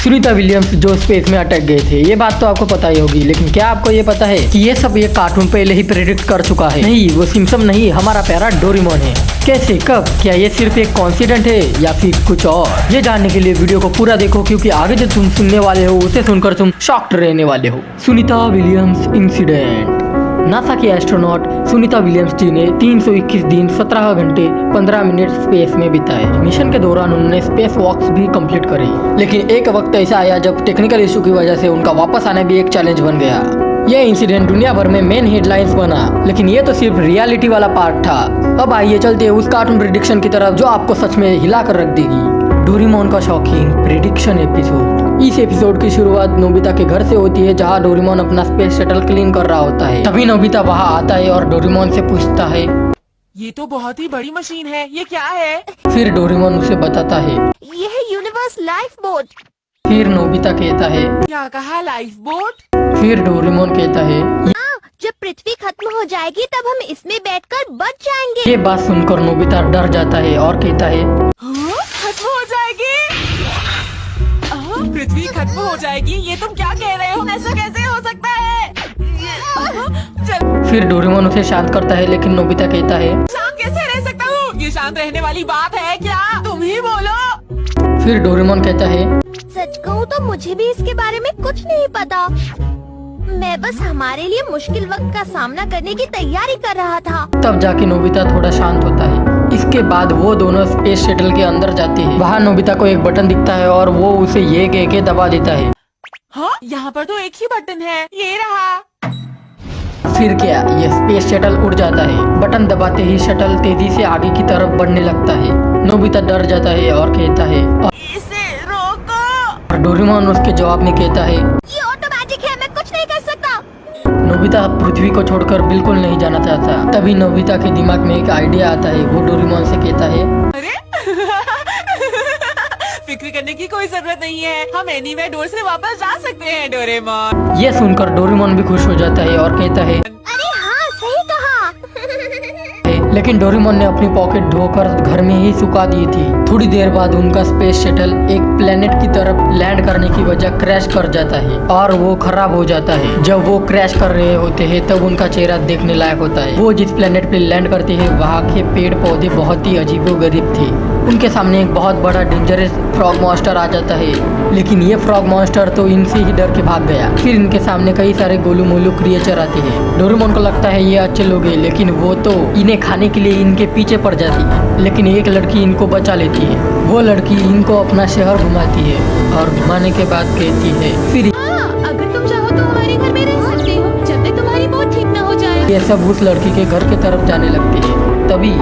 Sunita Williams जो space में अटक गए थे, ये बात तो आपको पता ही होगी, लेकिन क्या आपको ये पता है कि ये सब ये कार्टून पहले ही प्रेडिक्ट कर चुका है? नहीं, वो सिम्पसन नहीं, हमारा प्यारा डोरेमोन है। कैसे, कब, क्या ये सिर्फ एक कॉन्सिडेंट है या फिर कुछ और? ये जानने के लिए वीडियो को पूरा देखो, क्योंकि आगे जो तुम सुनने वाले हो उसे सुनकर तुम शॉक्ड रहने वाले हो। Sunita Williams incident. नासा की एस्ट्रोनॉट सुनीता विलियम्स जी ने 321 दिन 17 घंटे 15 मिनट स्पेस में बिताए। मिशन के दौरान उन्होंने स्पेस वॉक्स भी कंप्लीट करे, लेकिन एक वक्त ऐसा आया जब टेक्निकल इशू की वजह से उनका वापस आना भी एक चैलेंज बन गया। यह इंसिडेंट दुनिया भर में मेन हेडलाइंस बना, लेकिन ये तो सिर्फ रियलिटी वाला पार्ट था। अब आइए चलते हैं उस कार्टून प्रेडिक्शन की तरफ जो आपको सच में हिला कर रख देगी। डोरेमोन का शॉकिंग प्रेडिक्शन एपिसोड। इस एपिसोड की शुरुआत नोबिता के घर से होती है, जहां डोरेमोन अपना स्पेस शटल क्लीन कर रहा होता है। तभी नोबिता वहां आता है और डोरेमोन से पूछता है, ये तो बहुत ही बड़ी मशीन है, ये क्या है? फिर डोरेमोन उसे बताता है, ये है यूनिवर्स लाइफ बोट। फिर नोबिता कहता है, क्या कहा, लाइफ बोट? फिर डोरेमोन कहता है, जब पृथ्वी खत्म हो जाएगी तब हम इसमें बैठकर बच जाएंगे। ये बात सुनकर नोबिता डर जाता है और कहता है, खत्म हो जाएगी? पृथ्वी खत्म हो जाएगी? ये तुम क्या कह रहे हो? ऐसा कैसे हो सकता है? चल। फिर डोरेमोन उसे शांत करता है, लेकिन नोबिता कहता है, शांत कैसे रह सकता हूँ? ये शांत रहने वाली बात है क्या? तुम ही बोलो। फिर डोरेमोन कहता है, सच कहूँ तो मुझे भी इसके बारे में कुछ नहीं पता। मैं बस हमारे लिए मुश्किल वक्त का सामना करने की तैयारी कर रहा था। तब जाके नोबिता थोड़ा शांत होता है। इसके बाद वो दोनों स्पेस शटल के अंदर जाते हैं। वहाँ नोबिता को एक बटन दिखता है और वो उसे ये कह के दबा देता है। हाँ, यहाँ पर तो एक ही बटन है, ये रहा। फिर क्या, ये स्पेस शटल उड़ जाता है। बटन दबाते ही शटल तेजी से आगे की तरफ बढ़ने लगता है। नोबिता डर जाता है और कहता है, इसे रोको। डोरेमोन उसके जवाब में कहता है, ये ऑटोमेटिक है, मैं कुछ नहीं कर सकता। नोबिता पृथ्वी को छोड़कर बिल्कुल नहीं जाना चाहता। तभी नोबिता के दिमाग में एक आइडिया आता है। वो डोरेमोन से कहता है, अरे फिक्र करने की कोई जरूरत नहीं है, हम एनीवे डोर से वापस जा सकते हैं डोरेमोन। ये सुनकर डोरेमोन भी खुश हो जाता है और कहता है, अरे हाँ, सही कहा। लेकिन डोरेमोन ने अपनी पॉकेट धोकर घर में ही सुखा दी थी। थोड़ी देर बाद उनका स्पेस शटल एक प्लेनेट की तरफ लैंड करने की वजह क्रैश कर जाता है और वो खराब हो जाता है। जब वो क्रैश कर रहे होते हैं तब उनका चेहरा देखने लायक होता है। वो जिस प्लेनेट पे लैंड करते हैं वहाँ के पेड़ पौधे बहुत ही अजीबोगरीब थे। उनके सामने एक बहुत बड़ा डेंजरस फ्रॉग मॉन्स्टर आ जाता है, लेकिन ये फ्रॉग मॉन्स्टर तो इनसे ही डर के भाग गया। फिर इनके सामने कई सारे गोलू मोलू क्रिएचर आते हैं। डोरेमोन को लगता है ये अच्छे लोग हैं, लेकिन वो तो इन्हें खाने के लिए इनके पीछे पड़ जाती है। लेकिन एक लड़की इनको बचा लेती है। वो लड़की इनको अपना शहर घुमाती है और घुमाने के बाद कहती है, फिर अगर तुम चाहो तो हमारे घर में रह सकते हो जब तक तुम्हारी बहुत ठीक न हो जाए। ये सब उस लड़की के घर की तरफ जाने लगते हैं। तभी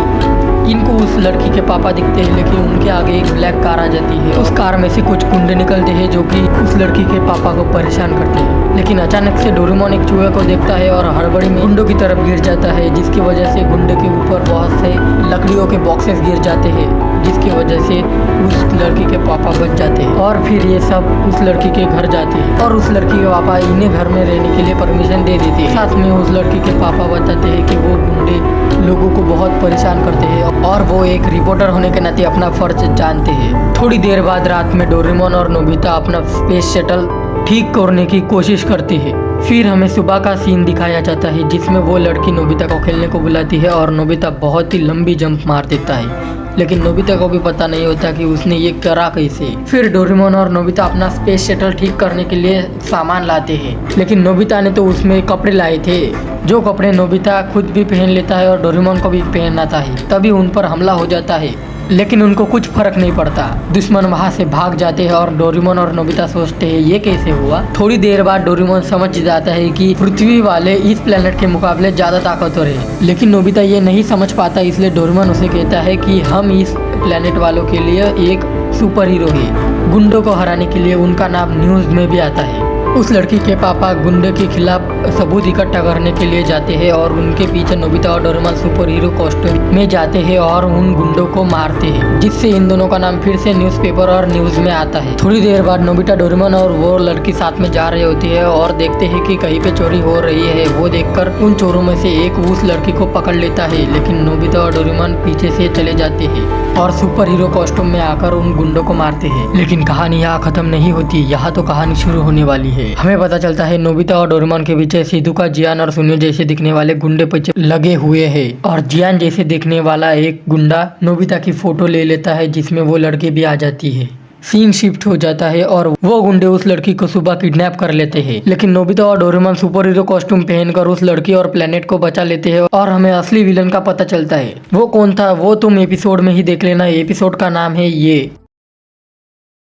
इनको उस लड़की के पापा दिखते हैं, लेकिन उनके आगे एक ब्लैक कार आ जाती है। उस कार में से कुछ कुंडे निकलते हैं जो कि उस लड़की के पापा को परेशान करते हैं। लेकिन अचानक से डोरेमोन एक चूहे को देखता है और हड़बड़ी में गुंडों की तरफ गिर जाता है, जिसकी वजह से गुंडे के ऊपर बहुत से लकड़ियों के बॉक्सेस गिर जाते हैं, जिसकी वजह से उस लड़की के पापा बच जाते हैं। और फिर ये सब उस लड़की के घर जाते हैं और उस लड़की के पापा इन्हें घर में रहने के लिए परमिशन दे देते हैं। साथ में उस लड़की के पापा बताते हैं कि वो गुंडे लोगों को बहुत परेशान करते हैं और वो एक रिपोर्टर होने के नाते अपना फर्ज जानते हैं। थोड़ी देर बाद रात में डोरेमोन और नोबिता अपना स्पेस शटल ठीक करने की कोशिश करते हैं। फिर हमें सुबह का सीन दिखाया जाता है, जिसमें वो लड़की नोबिता को खेलने को बुलाती है और नोबिता बहुत ही लंबी जंप मार देता है। लेकिन नोबिता को भी पता नहीं होता कि उसने ये करा कैसे। फिर डोरेमोन और नोबिता अपना स्पेस शटल ठीक करने के लिए सामान लाते हैं, लेकिन नोबिता ने तो उसमें कपड़े लाए थे, जो कपड़े नोबिता खुद भी पहन लेता है और डोरेमोन को भी पहनना था। तभी उन पर हमला हो जाता है, लेकिन उनको कुछ फर्क नहीं पड़ता। दुश्मन वहां से भाग जाते हैं और डोरेमोन और नोबिता सोचते हैं ये कैसे हुआ। थोड़ी देर बाद डोरेमोन समझ जाता है कि पृथ्वी वाले इस प्लेनेट के मुकाबले ज्यादा ताकतवर है, लेकिन नोबिता ये नहीं समझ पाता। इसलिए डोरेमोन उसे कहता है कि हम इस प्लेनेट वालों के लिए एक सुपर हीरो है। गुंडों को हराने के लिए उनका नाम न्यूज में भी आता है। उस लड़की के पापा गुंडे के खिलाफ सबूत इकट्ठा करने के लिए जाते हैं और उनके पीछे नोबिता और डोरेमोन सुपर हीरो कॉस्ट्यूम में जाते हैं और उन गुंडों को मारते हैं, जिससे इन दोनों का नाम फिर से न्यूज़पेपर और न्यूज में आता है। थोड़ी देर बाद नोबिता, डोरेमोन और वो लड़की साथ में जा रही होती है और देखते हैं कि कहीं पे चोरी हो रही है। वो देखकर उन चोरों में से एक उस लड़की को पकड़ लेता है, लेकिन नोबिता और डोरेमोन पीछे से चले जाते हैं और सुपर हीरो कॉस्ट्यूम में आकर उन गुंडों को मारते हैं। लेकिन कहानी यहाँ खत्म नहीं होती, यहाँ तो कहानी शुरू होने वाली है। हमें पता चलता है नोबिता और डोरेमोन के पीछे शिजुका, जियान और सुनियो जैसे दिखने वाले गुंडे पीछे लगे हुए हैं और जियान जैसे दिखने वाला एक गुंडा नोबिता की फोटो ले लेता है, जिसमें वो लड़की भी आ जाती है। सीन शिफ्ट हो जाता है और वो गुंडे उस लड़की को सुबह किडनैप कर लेते हैं, लेकिन नोबिता और डोरेमोन सुपर हीरो कॉस्ट्यूम पहनकर उस लड़की और प्लेनेट को बचा लेते हैं और हमें असली विलन का पता चलता है। वो कौन था वो तुम एपिसोड में ही देख लेना। एपिसोड का नाम है ये।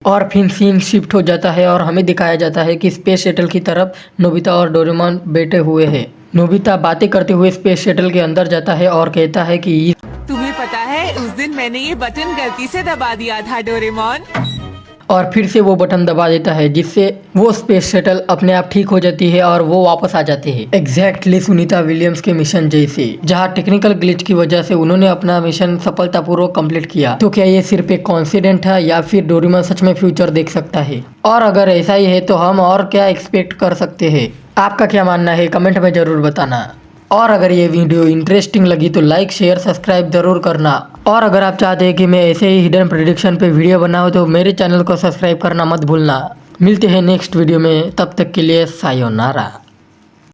और फिर सीन शिफ्ट हो जाता है और हमें दिखाया जाता है कि स्पेस शटल की तरफ नोबिता और डोरेमोन बैठे हुए हैं। नोबिता बातें करते हुए स्पेस शटल के अंदर जाता है और कहता है कि तुम्हें पता है उस दिन मैंने ये बटन गलती से दबा दिया था डोरेमोन। और फिर से वो बटन दबा देता है, जिससे वो स्पेस शटल अपने आप ठीक हो जाती है और वो वापस आ जाते हैं। एग्जैक्टली सुनीता विलियम्स के मिशन जैसे, जहाँ टेक्निकल ग्लिच की वजह से उन्होंने अपना मिशन सफलतापूर्वक कंप्लीट किया। तो क्या ये सिर्फ एक कॉन्सिडेंट है या फिर डोरेमोन सच में फ्यूचर देख सकता है? और अगर ऐसा ही है तो हम और क्या एक्सपेक्ट कर सकते हैं? आपका क्या मानना है कमेंट में जरूर बताना। और अगर ये वीडियो इंटरेस्टिंग लगी तो लाइक, शेयर, सब्सक्राइब जरूर करना। और अगर आप चाहते हैं कि मैं ऐसे ही हिडन प्रेडिक्शन पे वीडियो बनाऊं तो मेरे चैनल को सब्सक्राइब करना मत भूलना। मिलते हैं नेक्स्ट वीडियो में, तब तक के लिए सायोनारा।